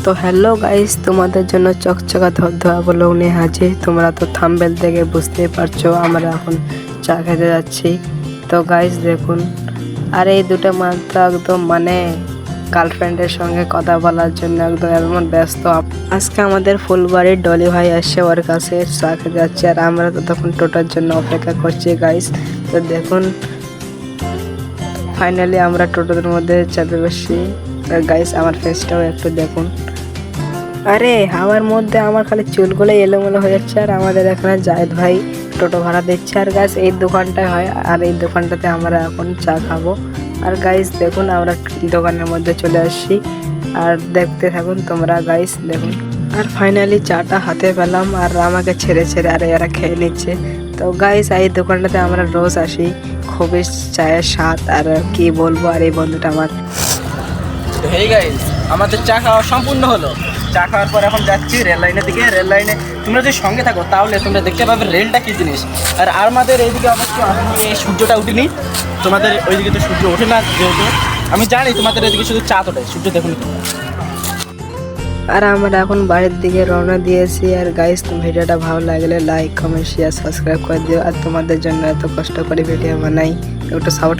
তো hello guys, তোমাদের জন্য চকচকা ধবধবা ব্লগ নিয়ে হাজির। তোমরা তো থাম্বনেল দেখে বুঝতেই পারছো আমরা এখন চা খেতে যাচ্ছি। তো গাইস দেখুন, আর এই দুটো মাত্র একদম গার্লফ্রেন্ডের সঙ্গে কথা বলার জন্য একদম এমন ব্যস্ত। আজকে আমাদের ফুলবাড়ির ডলি ভাই আসছে, ওর কাছে চা খেতে যাচ্ছি, আর আমরা তো তখন টোটোর জন্য অপেক্ষা করছি গাইস। তো দেখুন ফাইনালি আমরা টোটোর মধ্যে চাপে বসছি। গাইস আমার ফেসটাও একটু দেখুন। আরে হাওয়ার মধ্যে আমার খালি চুলগুলো এলোমেলো হয়ে যাচ্ছে। আর আমাদের এখানে জায়েদ ভাই টোটো ভাড়া দিচ্ছে। আর গাইস এই দোকানটায় হয়, আর এই দোকানটাতে আমরা এখন চা খাবো। আর গাইস দেখুন আমরা দোকানের মধ্যে চলে আসছি, আর দেখতে থাকুন তোমরা গাইস দেখুন। আর ফাইনালি চাটা হাতে পেলাম, আর আমাকে ছেড়ে ছেড়ে আর এরা খেয়ে নিচ্ছে। তো গাইস এই দোকানটাতে আমরা রোজ আসি, খুবই চায়ের স্বাদ আর কি বলবো। আর এই বন্ধুটা আমার। হেই গাইস, আমাদের চা খাওয়া সম্পূর্ণ হলো। চা খাওয়ার পর এখন যাচ্ছি রেল লাইনের দিকে। রেল লাইনে তোমরা যদি সঙ্গে থাকো তাহলে তোমরা দেখতে পাবে রেলটা কী জিনিস। আর আমাদের এইদিকে অবশ্য এই সূর্যটা উঠেনি, তোমাদের ওইদিকে তো সূর্য ওঠে না যেহেতু। আমি জানি তোমাদের এদিকে শুধু চাঁদ ওঠে, সূর্য দেখুন। আর আমরা এখন বাড়ির দিকে রওনা দিয়েছি। আর গাইস ভিডিওটা ভালো লাগলে লাইক কমেন্ট শেয়ার সাবস্ক্রাইব করে দিও। আর তোমাদের জন্য এত কষ্ট করে ভিডিও বানাই, একটু সাপোর্ট